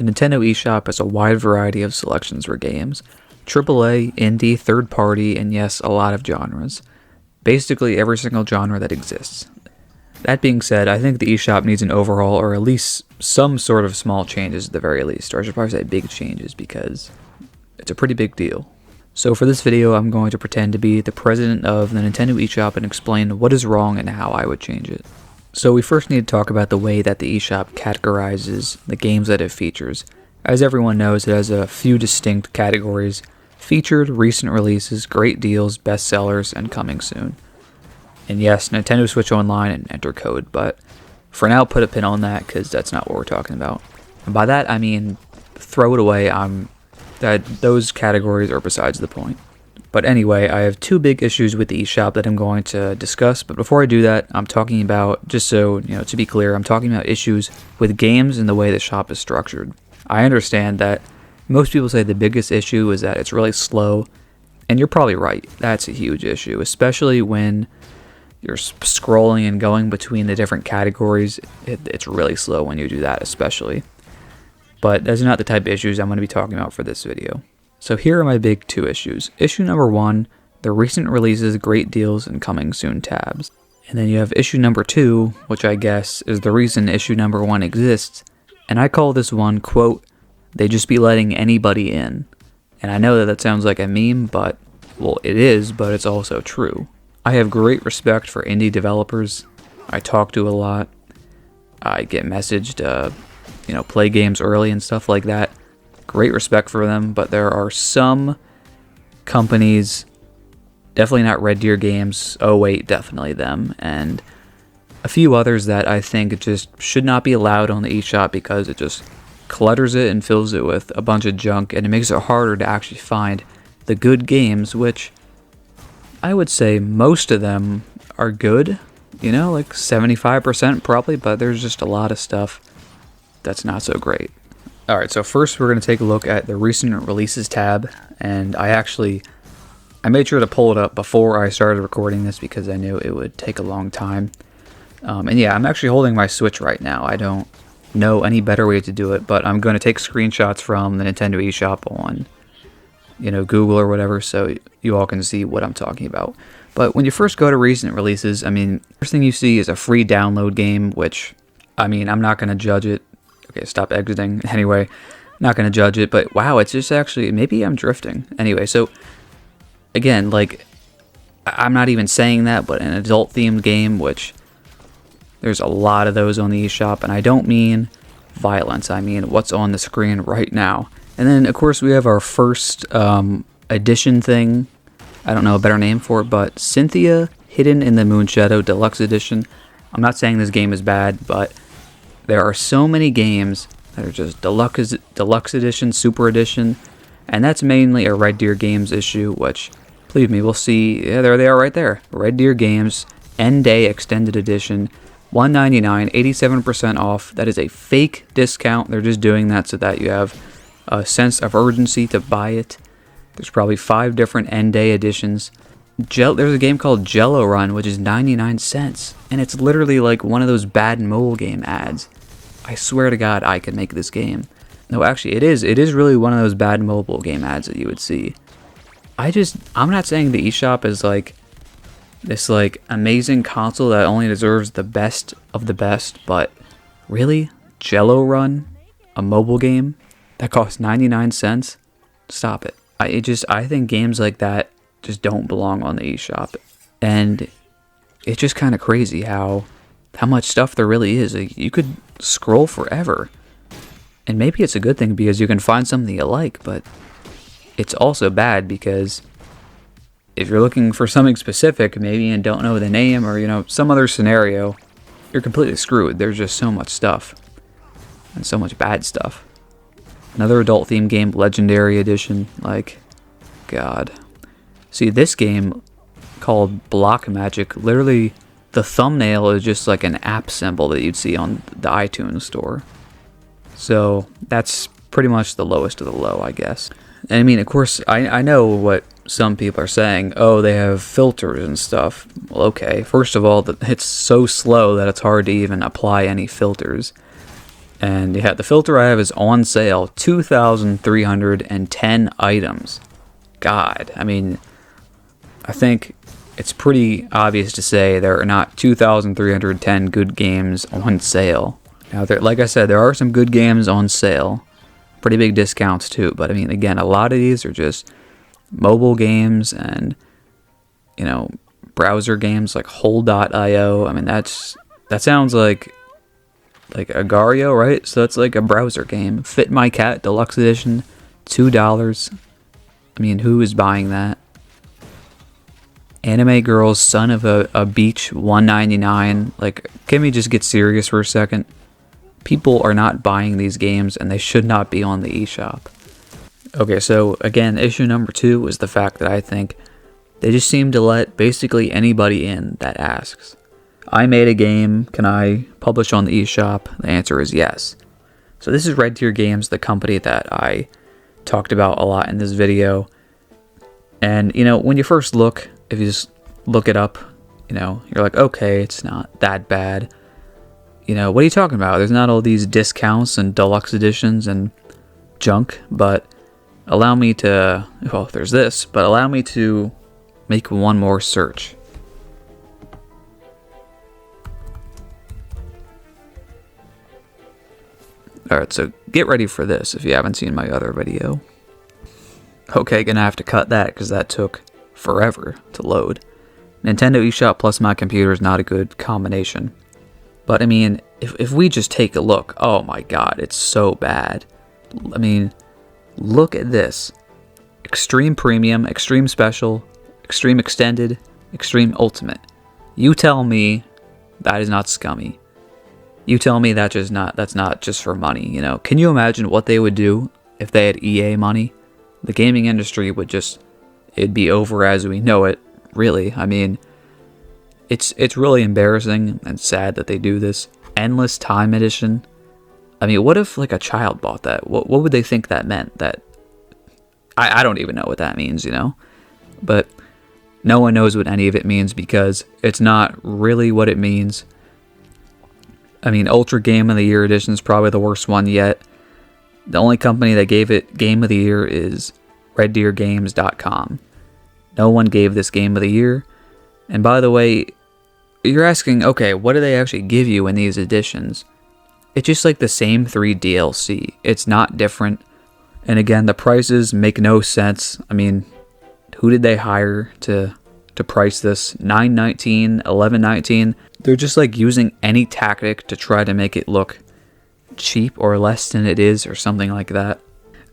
The Nintendo eShop has a wide variety of selections for games. AAA, indie, third-party, and yes, a lot of genres. Basically every single genre that exists. That being said, I think the eShop needs an overhaul, or at least some sort of small changes at the very least. Or I should probably say big changes, because it's a pretty big deal. So for this video, I'm going to pretend to be the president of the Nintendo eShop and explain what is wrong and how I would change it. So we first need to talk about the way that the eShop categorizes the games that it features. As everyone knows, it has a few distinct categories: featured, recent releases, great deals, bestsellers, and coming soon. And yes, Nintendo Switch Online and enter code, but for now put a pin on that because that's not what we're talking about. And by that I mean throw it away. Those categories are besides the point. But anyway, I have two big issues with the eShop that I'm going to discuss, but before I do that, I'm talking about, just so, to be clear, I'm talking about issues with games and the way the shop is structured. I understand that most people say the biggest issue is that it's really slow, and you're probably right. That's a huge issue, especially when you're scrolling and going between the different categories. It's really slow when you do that, especially. But those are not the type of issues I'm going to be talking about for this video. So here are my big two issues. Issue number one, the recent releases, great deals, and coming soon tabs. And then you have issue number two, which I guess is the reason issue number one exists. And I call this one, quote, they just be letting anybody in. And I know that sounds like a meme, but, well, it is, but it's also true. I have great respect for indie developers. I talk to a lot. I get messaged, play games early and stuff like that. Great respect for them, but there are some companies, definitely not Red Deer Games, oh wait, definitely them, and a few others that I think just should not be allowed on the eShop because it just clutters it and fills it with a bunch of junk, and it makes it harder to actually find the good games, which I would say most of them are good, like 75% probably, but there's just a lot of stuff that's not so great. Alright, so first we're going to take a look at the recent releases tab, and I made sure to pull it up before I started recording this because I knew it would take a long time. And yeah, I'm actually holding my Switch right now. I don't know any better way to do it, but I'm going to take screenshots from the Nintendo eShop on, Google or whatever, so you all can see what I'm talking about. But when you first go to recent releases, first thing you see is a free download game, which, I'm not going to judge it. Okay, stop exiting. Anyway, not going to judge it, but wow, it's just actually, maybe I'm drifting. Anyway, so, again, I'm not even saying that, but an adult-themed game, which there's a lot of those on the eShop, and I don't mean violence, I mean what's on the screen right now. And then, of course, we have our first edition thing. I don't know a better name for it, but Cynthia Hidden in the Moonshadow Deluxe Edition. I'm not saying this game is bad, but there are so many games that are just deluxe edition, super edition, and that's mainly a Red Deer Games issue, which, believe me, we'll see. Yeah, there they are right there. Red Deer Games End Day Extended Edition, $199, 87% off. That is a fake discount. They're just doing that so that you have a sense of urgency to buy it. There's probably 5 different End Day editions. There's a game called Jello Run, which is 99 cents, and it's literally like one of those bad mobile game ads. I swear to God, I could make this game. No, actually, it is really one of those bad mobile game ads that you would see. I'm not saying the eShop is this amazing console that only deserves the best of the best, but really, Jello Run, a mobile game that costs 99 cents? Stop it. I think games like that just don't belong on the eShop, and it's just kind of crazy how much stuff there really is. You could scroll forever, and maybe it's a good thing because you can find something you like, but it's also bad because if you're looking for something specific, maybe and don't know the name or some other scenario, you're completely screwed. There's just so much stuff and so much bad stuff. Another adult themed game, Legendary Edition, God. See, this game called Block Magic, literally the thumbnail is just like an app symbol that you'd see on the iTunes store. So that's pretty much the lowest of the low, I guess. And of course, I know what some people are saying. Oh, they have filters and stuff. Well, okay. First of all, it's so slow that it's hard to even apply any filters. And yeah, the filter I have is on sale, 2,310 items. God, I mean, I think it's pretty obvious to say there are not 2,310 good games on sale. Now, like I said, there are some good games on sale. Pretty big discounts too. But I mean, again, a lot of these are just mobile games and, you know, browser games like Hole.io. I mean, that sounds like Agario, right? So that's like a browser game. Fit My Cat Deluxe Edition, $2. I mean, who is buying that? Anime Girls, Son of a Beach, $1.99. Like, can we just get serious for a second? People are not buying these games, and they should not be on the eShop. Okay, so again, issue number 2 is the fact that I think they just seem to let basically anybody in that asks. I made a game, can I publish on the eShop? The answer is yes. So this is Red Deer Games, the company that I talked about a lot in this video. And, you know, when you first look, if you just look it up, you know, you're like, okay, it's not that bad. You know, what are you talking about? There's not all these discounts and deluxe editions and junk, but allow me to, well, there's this, but allow me to make one more search. Alright, so get ready for this if you haven't seen my other video. Okay, gonna have to cut that because that took forever to load. Nintendo eShop plus my computer is not a good combination. But I mean, if we just take a look, oh my god, it's so bad. I mean, look at this. Extreme Premium, Extreme Special, Extreme Extended, Extreme Ultimate. You tell me that is not scummy. You tell me that's not just for money, you know. Can you imagine what they would do if they had EA money? The gaming industry would just, it'd be over as we know it, really. I mean, it's really embarrassing and sad that they do this. Endless Time Edition. I mean, what if like a child bought that? What would they think that meant? That I don't even know what that means, you know? But no one knows what any of it means because it's not really what it means. I mean, Ultra Game of the Year Edition is probably the worst one yet. The only company that gave it Game of the Year is RedDeerGames.com. No one gave this Game of the Year. And by the way, you're asking, okay, what do they actually give you in these editions? It's just like the same 3 DLC. It's not different. And again, the prices make no sense. I mean, who did they hire to price this? $9.19, $11.19. They're just like using any tactic to try to make it look cheap or less than it is or something like that.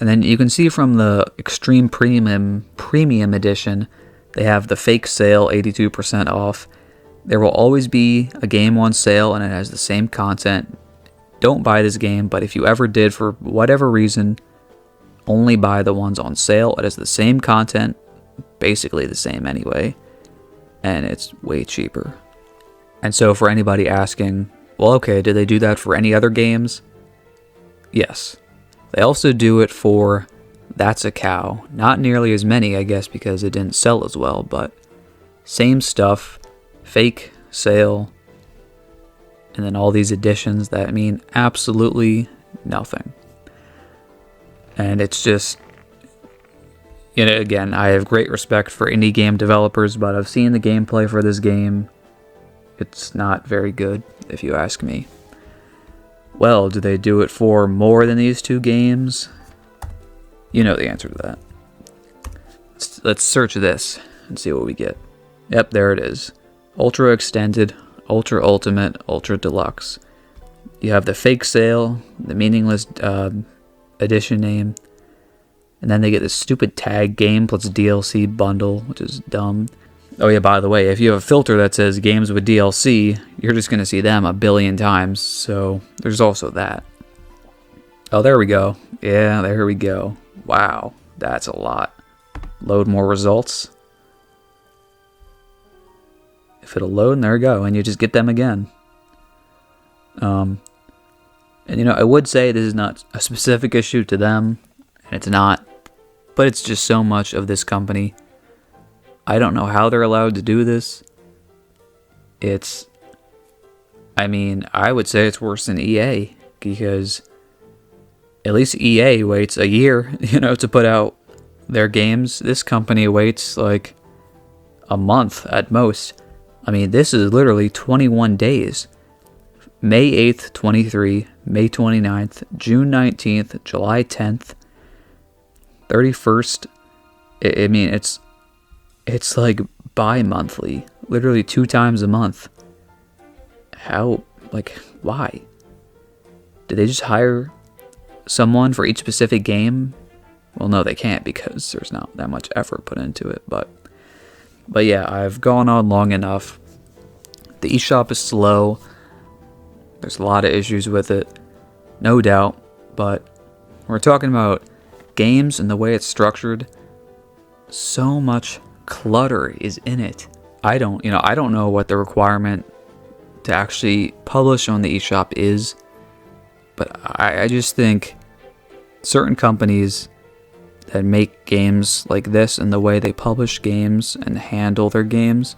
And then you can see from the Extreme Premium Edition, they have the fake sale, 82% off. There will always be a game on sale and it has the same content. Don't buy this game, but if you ever did for whatever reason, only buy the ones on sale. It has the same content, basically the same anyway, and it's way cheaper. And so for anybody asking, well, okay, did they do that for any other games? Yes. They also do it for That's a Cow. Not nearly as many, I guess, because it didn't sell as well, but same stuff, fake sale, and then all these editions that mean absolutely nothing. And it's just, you know, again, I have great respect for indie game developers, but I've seen the gameplay for this game. It's not very good, if you ask me. Well, do they do it for more than these 2 games? You know the answer to that. Let's search this and see what we get. Yep, there it is. Ultra Extended, Ultra Ultimate, Ultra Deluxe. You have the fake sale, the meaningless edition name, and then they get this stupid tag game plus DLC bundle, which is dumb. Oh yeah, by the way, if you have a filter that says games with DLC, you're just going to see them a billion times, so there's also that. Oh, there we go. Yeah, there we go. Wow, that's a lot. Load more results. If it'll load, and there we go, and you just get them again. And you know, I would say this is not a specific issue to them, and it's not, but it's just so much of this company. I don't know how they're allowed to do this. I mean, I would say it's worse than EA. because at least EA waits a year, to put out their games. This company waits like a month at most. I mean, this is literally 21 days. May 8th, 23, May 29th, June 19th, July 10th, 31st. I mean, it's like bi-monthly, literally 2 times a month. How, why? Did they just hire someone for each specific game? Well, no, they can't, because there's not that much effort put into it. But yeah, I've gone on long enough. The eShop is slow. There's a lot of issues with it, no doubt. But we're talking about games and the way it's structured. So much clutter is in it. I don't know what the requirement to actually publish on the eShop is, but I just think certain companies that make games like this and the way they publish games and handle their games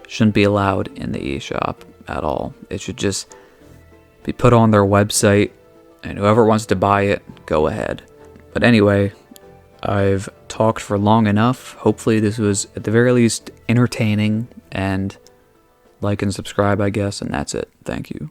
shouldn't be allowed in the eShop at all. It should just be put on their website, and whoever wants to buy it, go ahead. But anyway, I've talked for long enough. Hopefully this was at the very least entertaining, and like and subscribe, I guess, and that's it. Thank you.